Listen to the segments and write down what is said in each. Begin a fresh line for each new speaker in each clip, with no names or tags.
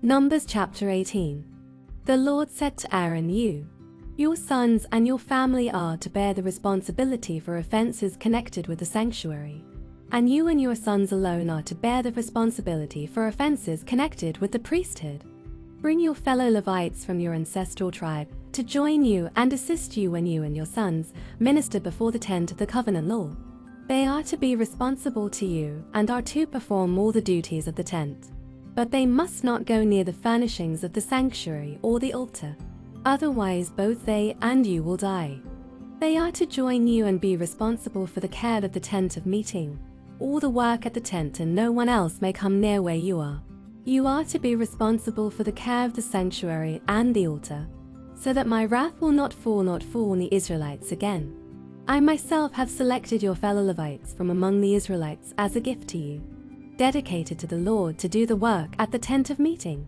Numbers chapter 18. The Lord said to Aaron, your sons and your family are to bear the responsibility for offenses connected with the sanctuary. And you and your sons alone are to bear the responsibility for offenses connected with the priesthood. Bring your fellow Levites from your ancestral tribe to join you and assist you when you and your sons minister before the tent of the covenant law. They are to be responsible to you and are to perform all the duties of the tent. But they must not go near the furnishings of the sanctuary or the altar. Otherwise both they and you will die. They are to join you and be responsible for the care of the tent of meeting, all the work at the tent, and no one else may come near where you are. You are to be responsible for the care of the sanctuary and the altar, so that my wrath will not fall on the Israelites again. I myself have selected your fellow Levites from among the Israelites as a gift to you, dedicated to the Lord to do the work at the tent of meeting.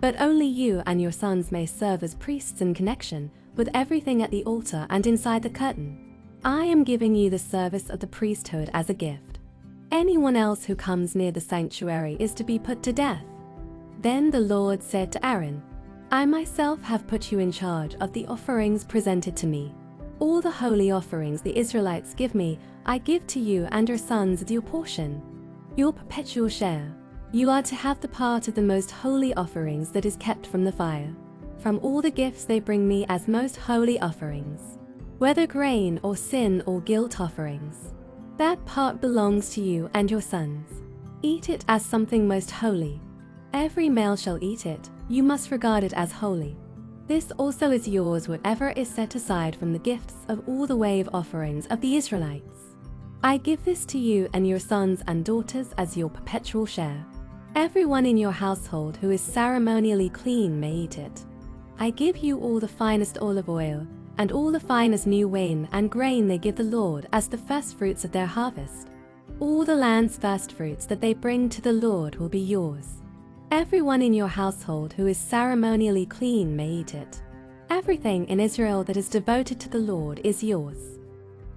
But only you and your sons may serve as priests in connection with everything at the altar and inside the curtain. I am giving you the service of the priesthood as a gift. Anyone else who comes near the sanctuary is to be put to death. Then the Lord said to Aaron, I myself have put you in charge of the offerings presented to me. All the holy offerings the Israelites give me, I give to you and your sons as your portion, your perpetual share. You are to have the part of the most holy offerings that is kept from the fire, from all the gifts they bring me as most holy offerings, whether grain or sin or guilt offerings. That part belongs to you and your sons. Eat it as something most holy. Every male shall eat it. You must regard it as holy. This also is yours, whatever is set aside from the gifts of all the wave offerings of the Israelites. I give this to you and your sons and daughters as your perpetual share. Everyone in your household who is ceremonially clean may eat it. I give you all the finest olive oil and all the finest new wine and grain they give the Lord as the first fruits of their harvest. All the land's first fruits that they bring to the Lord will be yours. Everyone in your household who is ceremonially clean may eat it. Everything in Israel that is devoted to the Lord is yours.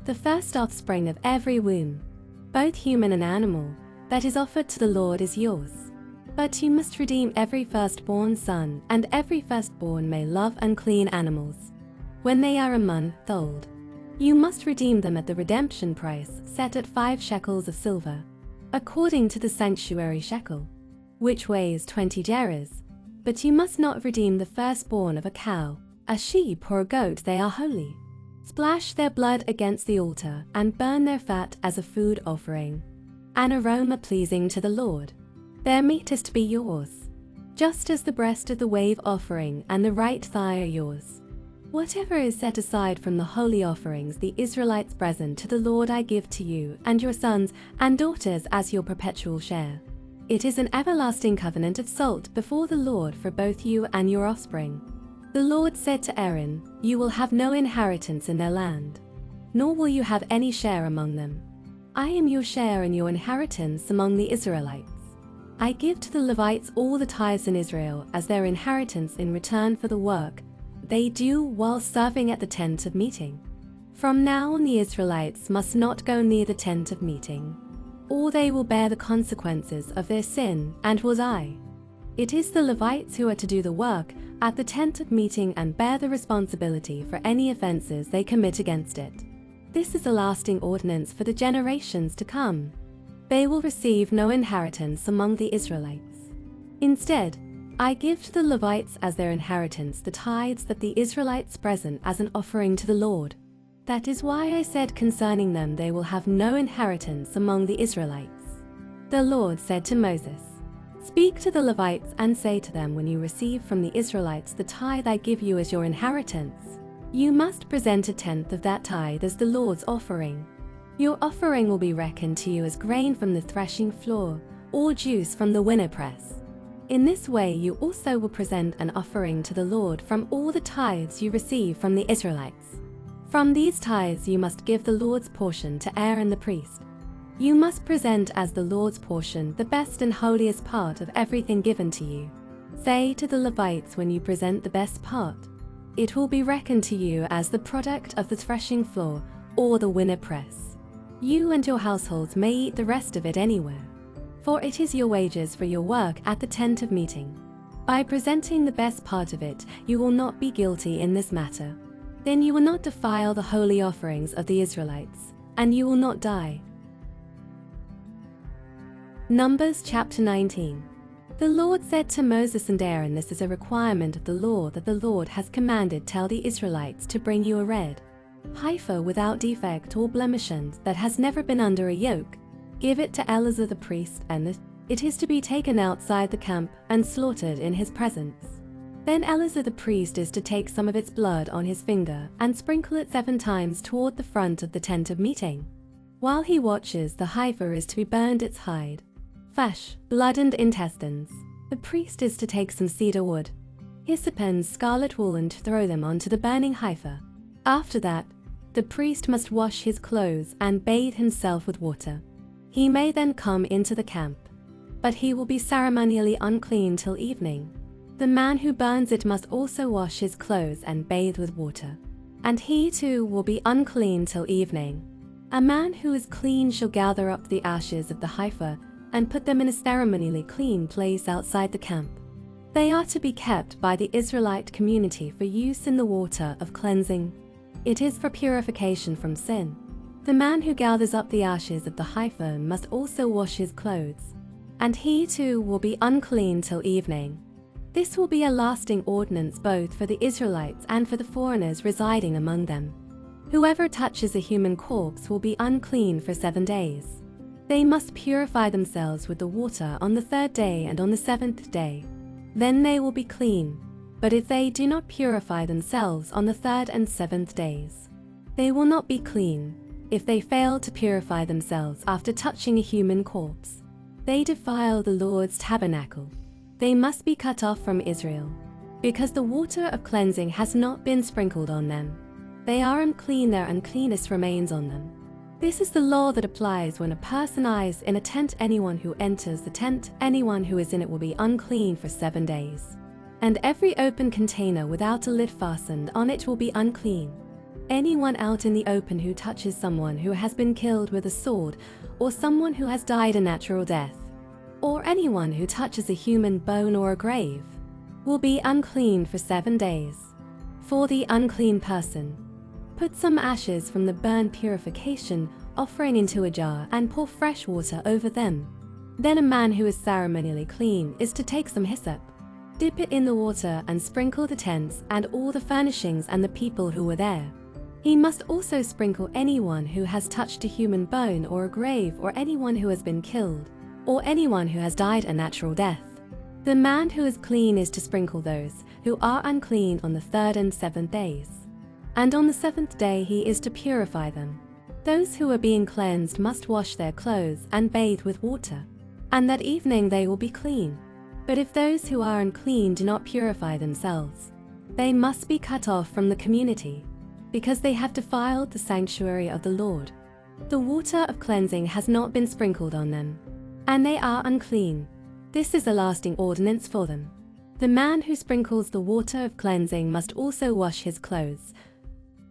The first offspring of every womb, both human and animal, that is offered to the Lord is yours. But you must redeem every firstborn son, and every firstborn may love unclean animals. When they are a month old, you must redeem them at the redemption price set at 5 shekels of silver, according to the sanctuary shekel, which weighs 20 gerahs. But you must not redeem the firstborn of a cow, a sheep or a goat. They are holy. Splash their blood against the altar and burn their fat as a food offering, an aroma pleasing to the Lord. Their meat is to be yours, just as the breast of the wave offering and the right thigh are yours. Whatever is set aside from the holy offerings the Israelites present to the Lord I give to you and your sons and daughters as your perpetual share. It is an everlasting covenant of salt before the Lord for both you and your offspring. The Lord said to Aaron, you will have no inheritance in their land, nor will you have any share among them. I am your share and your inheritance among the Israelites. I give to the Levites all the tithes in Israel as their inheritance in return for the work they do while serving at the tent of meeting. From now on the Israelites must not go near the tent of meeting, or they will bear the consequences of their sin and will die. It is the Levites who are to do the work at the tent of meeting and bear the responsibility for any offenses they commit against it. This is a lasting ordinance for the generations to come. They will receive no inheritance among the Israelites. Instead, I give to the Levites as their inheritance the tithes that the Israelites present as an offering to the Lord. That is why I said concerning them, they will have no inheritance among the Israelites. The Lord said to Moses, speak to the Levites and say to them, when you receive from the Israelites the tithe I give you as your inheritance, you must present a tenth of that tithe as the Lord's offering. Your offering will be reckoned to you as grain from the threshing floor, or juice from the winnowpress. In this way you also will present an offering to the Lord from all the tithes you receive from the Israelites. From these tithes you must give the Lord's portion to Aaron the priest. You must present as the Lord's portion the best and holiest part of everything given to you. Say to the Levites when you present the best part, it will be reckoned to you as the product of the threshing floor or the winnowpress. You and your households may eat the rest of it anywhere, for it is your wages for your work at the tent of meeting. By presenting the best part of it, you will not be guilty in this matter. Then you will not defile the holy offerings of the Israelites, and you will not die. Numbers chapter 19. The Lord said to Moses and Aaron, this is a requirement of the law that the Lord has commanded. Tell the Israelites to bring you a red heifer without defect or blemish that has never been under a yoke. Give it to Eleazar the priest, and it is to be taken outside the camp and slaughtered in his presence. Then Eleazar the priest is to take some of its blood on his finger and sprinkle it 7 times toward the front of the tent of meeting. While he watches, the heifer is to be burned, its hide, flesh, blood and intestines. The priest is to take some cedar wood, hyssop and scarlet wool and throw them onto the burning heifer. After that, the priest must wash his clothes and bathe himself with water. He may then come into the camp, but he will be ceremonially unclean till evening. The man who burns it must also wash his clothes and bathe with water, and he too will be unclean till evening. A man who is clean shall gather up the ashes of the heifer and put them in a ceremonially clean place outside the camp. They are to be kept by the Israelite community for use in the water of cleansing. It is for purification from sin. The man who gathers up the ashes of the heifer must also wash his clothes, and he too will be unclean till evening. This will be a lasting ordinance both for the Israelites and for the foreigners residing among them. Whoever touches a human corpse will be unclean for 7 days. They must purify themselves with the water on the 3rd day and on the 7th day. Then they will be clean. But if they do not purify themselves on the 3rd and 7th days, they will not be clean. If they fail to purify themselves after touching a human corpse, they defile the Lord's tabernacle. They must be cut off from Israel, because the water of cleansing has not been sprinkled on them. They are unclean, their uncleanness remains on them. This is the law that applies when a person is in a tent. Anyone who enters the tent, anyone who is in it will be unclean for 7 days. And every open container without a lid fastened on it will be unclean. Anyone out in the open who touches someone who has been killed with a sword, or someone who has died a natural death, or anyone who touches a human bone or a grave, will be unclean for 7 days. For the unclean person, put some ashes from the burnt purification offering into a jar and pour fresh water over them. Then a man who is ceremonially clean is to take some hyssop, dip it in the water and sprinkle the tents and all the furnishings and the people who were there. He must also sprinkle anyone who has touched a human bone or a grave, or anyone who has been killed, or anyone who has died a natural death. The man who is clean is to sprinkle those who are unclean on the 3rd and 7th days. And on the 7th day he is to purify them. Those who are being cleansed must wash their clothes and bathe with water, and that evening they will be clean. But if those who are unclean do not purify themselves, they must be cut off from the community, because they have defiled the sanctuary of the Lord. The water of cleansing has not been sprinkled on them, and they are unclean. This is a lasting ordinance for them. The man who sprinkles the water of cleansing must also wash his clothes,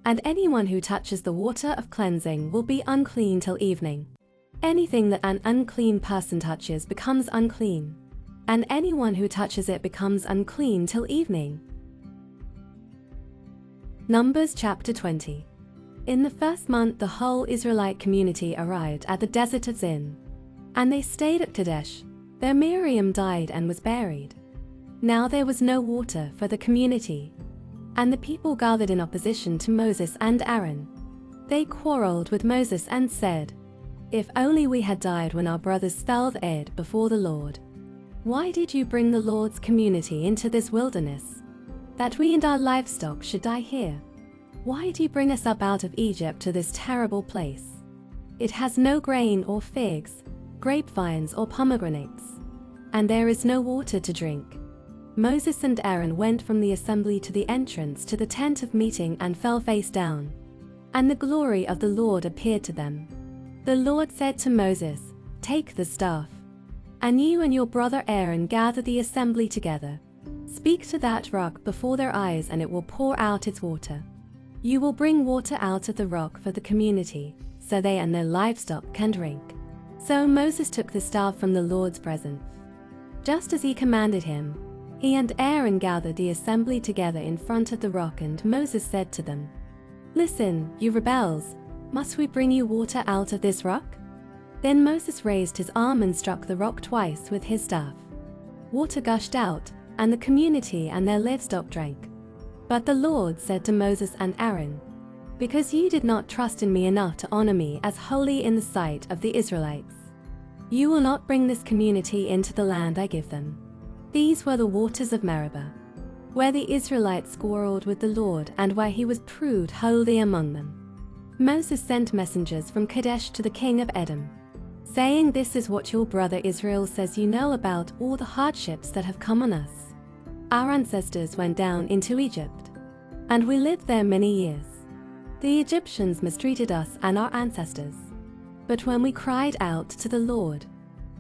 and anyone who touches the water of cleansing will be unclean till evening. Anything that an unclean person touches becomes unclean, and anyone who touches it becomes unclean till evening. Numbers chapter 20. In the 1st month the whole Israelite community arrived at the desert of Zin, and they stayed at Kadesh. There Miriam died and was buried. Now there was no water for the community, and the people gathered in opposition to Moses and Aaron. They quarreled with Moses and said, "If only we had died when our brothers fell dead before the Lord. Why did you bring the Lord's community into this wilderness, that we and our livestock should die here? Why do you bring us up out of Egypt to this terrible place? It has no grain or figs, grapevines or pomegranates, and there is no water to drink." Moses and Aaron went from the assembly to the entrance to the tent of meeting and fell face down, and the glory of the Lord appeared to them. The Lord said to Moses, "Take the staff, and you and your brother Aaron gather the assembly together. Speak to that rock before their eyes, and it will pour out its water. You will bring water out of the rock for the community, so they and their livestock can drink." So Moses took the staff from the Lord's presence, just as he commanded him, He and Aaron gathered the assembly together in front of the rock, and Moses said to them, "Listen, you rebels, must we bring you water out of this rock?" Then Moses raised his arm and struck the rock twice with his staff. Water gushed out, and the community and their livestock drank. But the Lord said to Moses and Aaron, "Because you did not trust in me enough to honor me as holy in the sight of the Israelites, you will not bring this community into the land I give them." These were the waters of Meribah, where the Israelites quarreled with the Lord and where he was proved holy among them. Moses sent messengers from Kadesh to the king of Edom, saying, "This is what your brother Israel says you know about all the hardships that have come on us. Our ancestors went down into Egypt, and we lived there many years. The Egyptians mistreated us and our ancestors. But when we cried out to the Lord,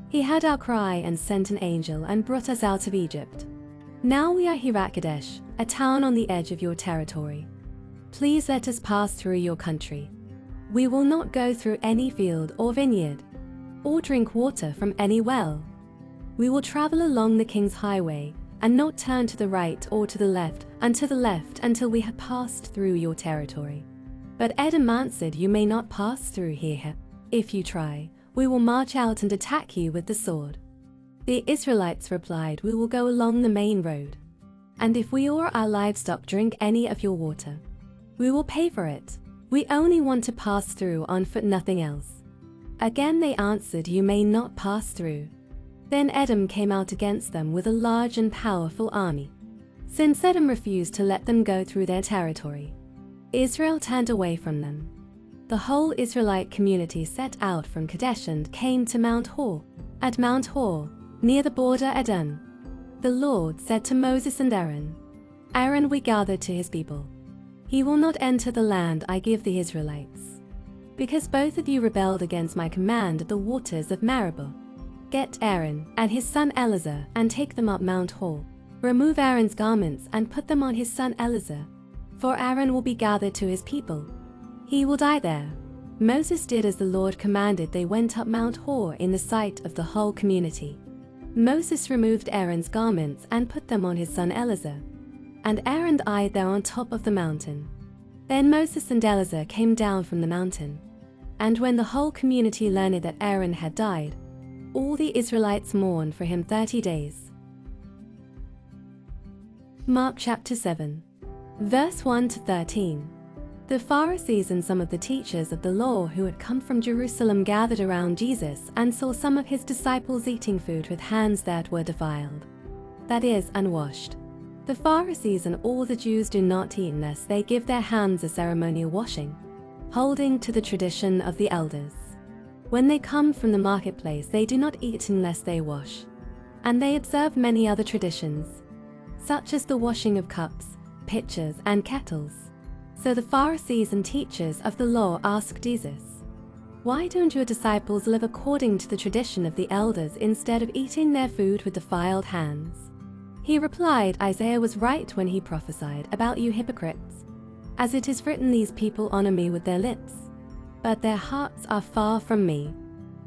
he heard our cry and sent an angel and brought us out of Egypt. Now we are here at Kadesh, a town on the edge of your territory. Please let us pass through your country. We will not go through any field or vineyard, or drink water from any well. We will travel along the king's highway and not turn to the right or to the left until we have passed through your territory." But Edom answered, "You may not pass through here. If you try, we will march out and attack you with the sword." The Israelites replied, "We will go along the main road, and if we or our livestock drink any of your water, we will pay for it. We only want to pass through on foot, nothing else." Again they answered, "You may not pass through." Then Edom came out against them with a large and powerful army. Since Edom refused to let them go through their territory, Israel turned away from them. The whole Israelite community set out from Kadesh and came to Mount Hor. At Mount Hor, near the border Edom, the Lord said to Moses and Aaron, "Aaron we gathered to his people. He will not enter the land I give the Israelites, because both of you rebelled against my command at the waters of Meribah. Get Aaron and his son Eleazar and take them up Mount Hor. Remove Aaron's garments and put them on his son Eleazar, for Aaron will be gathered to his people. He will die there." Moses did as the Lord commanded. They went up Mount Hor in the sight of the whole community. Moses removed Aaron's garments and put them on his son Eleazar, and Aaron died there on top of the mountain. Then Moses and Eleazar came down from the mountain, and when the whole community learned that Aaron had died, all the Israelites mourned for him 30 days. Mark chapter 7, verse 1 to 13. The Pharisees and some of the teachers of the law who had come from Jerusalem gathered around Jesus and saw some of his disciples eating food with hands that were defiled, that is, unwashed. The Pharisees and all the Jews do not eat unless they give their hands a ceremonial washing, holding to the tradition of the elders. When they come from the marketplace, they do not eat unless they wash, and they observe many other traditions, such as the washing of cups, pitchers, and kettles. So the Pharisees and teachers of the law asked Jesus, "Why don't your disciples live according to the tradition of the elders instead of eating their food with defiled hands?" He replied, "Isaiah was right when he prophesied about you hypocrites. As it is written, these people honor me with their lips, but their hearts are far from me.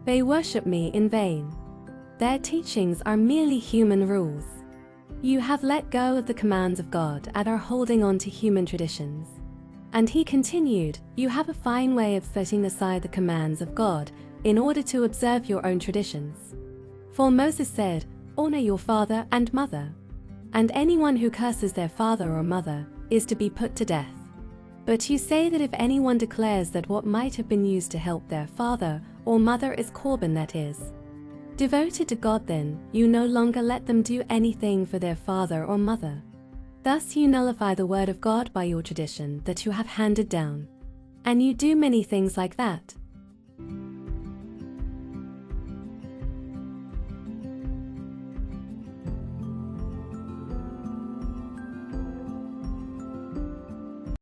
They worship me in vain. Their teachings are merely human rules. You have let go of the commands of God and are holding on to human traditions." And he continued, "You have a fine way of setting aside the commands of God in order to observe your own traditions. For Moses said, 'Honor your father and mother,' and anyone who curses their father or mother is to be put to death. But you say that if anyone declares that what might have been used to help their father or mother is korban, that is, devoted to God, then you no longer let them do anything for their father or mother. Thus you nullify the word of God by your tradition that you have handed down. And you do many things like that.